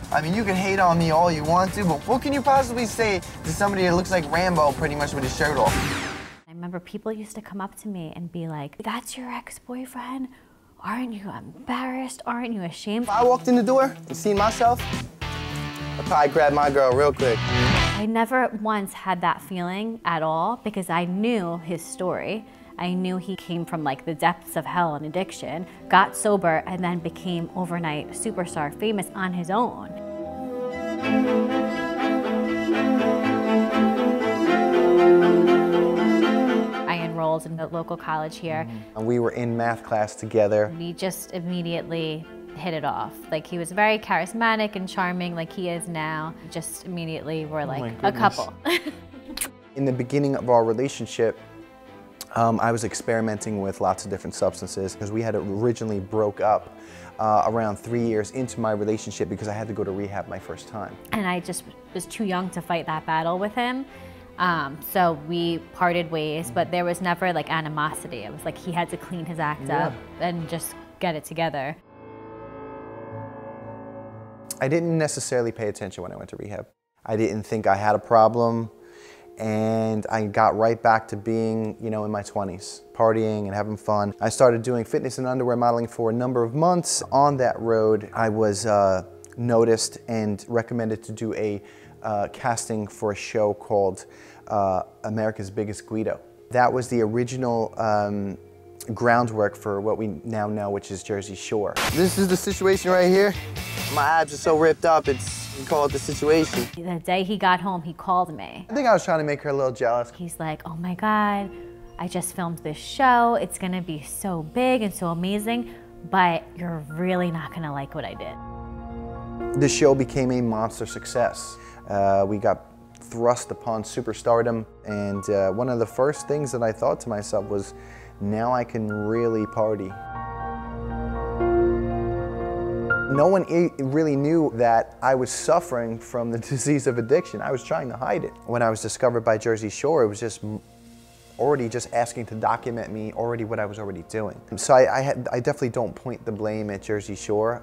I mean, you can hate on me all you want to, but what can you possibly say to somebody that looks like Rambo pretty much with his shirt off? I remember people used to come up to me and be like, "That's your ex-boyfriend? Aren't you embarrassed? Aren't you ashamed?" If I walked in the door and seen myself, I'd probably grab my girl real quick. I never once had that feeling at all because I knew his story. I knew he came from like the depths of hell and addiction, got sober, and then became overnight superstar, famous on his own. I enrolled in the local college here. And we were in math class together. We just immediately hit it off. Like, he was very charismatic and charming like he is now. Just immediately were like a couple. In the beginning of our relationship, I was experimenting with lots of different substances because we had originally broke up around 3 years into my relationship because I had to go to rehab my first time. And I just was too young to fight that battle with him. So we parted ways, but there was never like animosity. It was like he had to clean his act up and just get it together. I didn't necessarily pay attention when I went to rehab. I didn't think I had a problem. And I got right back to being, you know, in my 20s, partying and having fun. I started doing fitness and underwear modeling for a number of months. On that road, I was noticed and recommended to do a casting for a show called America's Biggest Guido. That was the original groundwork for what we now know, which is Jersey Shore. This is the situation right here. My abs are so ripped up, we call it the situation. The day he got home, he called me. I think I was trying to make her a little jealous. He's like, "Oh my God, I just filmed this show. It's gonna be so big and so amazing, but you're really not gonna like what I did." The show became a monster success. We got thrust upon superstardom, and one of the first things that I thought to myself was, now I can really party. No one really knew that I was suffering from the disease of addiction. I was trying to hide it. When I was discovered by Jersey Shore, it was just already just asking to document me already what I was already doing. So I definitely don't point the blame at Jersey Shore.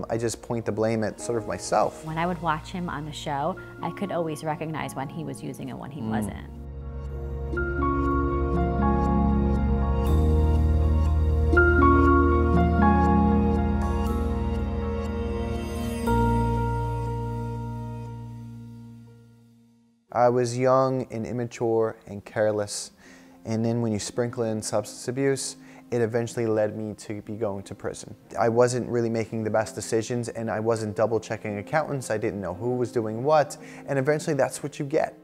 I just point the blame at sort of myself. When I would watch him on the show, I could always recognize when he was using and when he wasn't. I was young and immature and careless, and then when you sprinkle in substance abuse, it eventually led me to be going to prison. I wasn't really making the best decisions, and I wasn't double checking accountants. I didn't know who was doing what, and eventually that's what you get.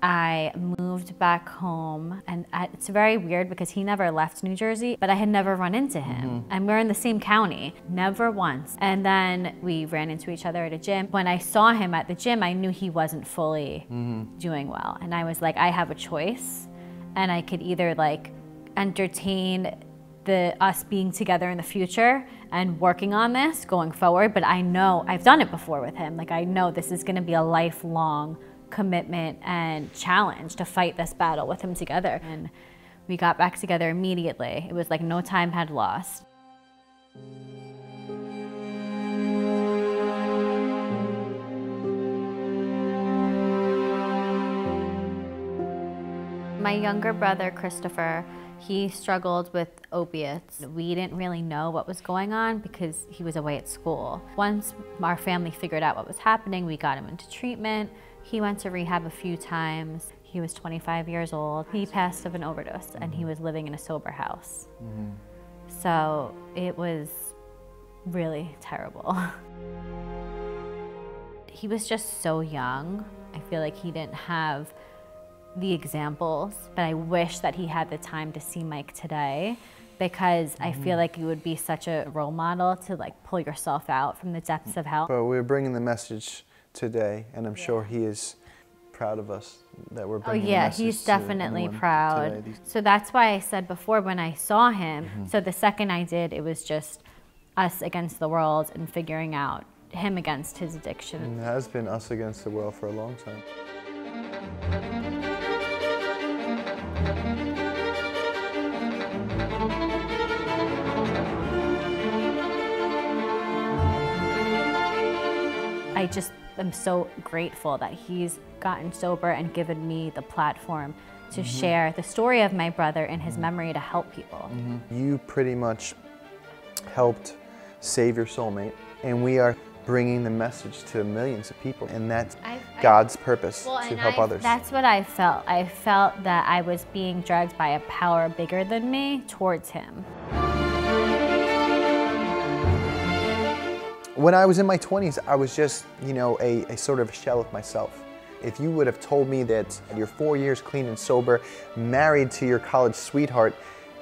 I moved back home, and it's very weird because he never left New Jersey, but I had never run into him. And we're in the same county, never once. And then we ran into each other at a gym. When I saw him at the gym, I knew he wasn't fully doing well. And I was like, I have a choice, and I could either like entertain us being together in the future and working on this going forward, but I know I've done it before with him. Like, I know this is gonna be a lifelong commitment and challenge to fight this battle with him together. And we got back together immediately. It was like no time had lost. My younger brother, Christopher, he struggled with opiates. We didn't really know what was going on because he was away at school. Once our family figured out what was happening, we got him into treatment. He went to rehab a few times. He was 25 years old. He passed of an overdose, and he was living in a sober house. So it was really terrible. He was just so young. I feel like he didn't have the examples, but I wish that he had the time to see Mike today, because I feel like you would be such a role model to like pull yourself out from the depths of hell. But we're bringing the message today, and I'm sure he is proud of us that we're bringing the message. He's definitely proud. So that's why I said before when I saw him, so the second I did, it was just us against the world and figuring out him against his addiction. And it has been us against the world for a long time. I just am so grateful that he's gotten sober and given me the platform to share the story of my brother and his memory to help people. You pretty much helped save your soulmate, and we are bringing the message to millions of people, and that's God's purpose, to help others. That's what I felt. I felt that I was being dragged by a power bigger than me towards him. When I was in my 20s, I was just, you know, a sort of shell of myself. If you would have told me that you're 4 years clean and sober, married to your college sweetheart,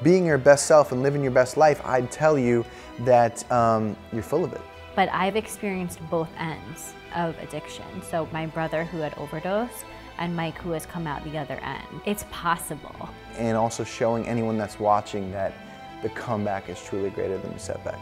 being your best self and living your best life, I'd tell you that you're full of it. But I've experienced both ends of addiction. So my brother who had overdosed and Mike who has come out the other end. It's possible. And also showing anyone that's watching that the comeback is truly greater than the setback.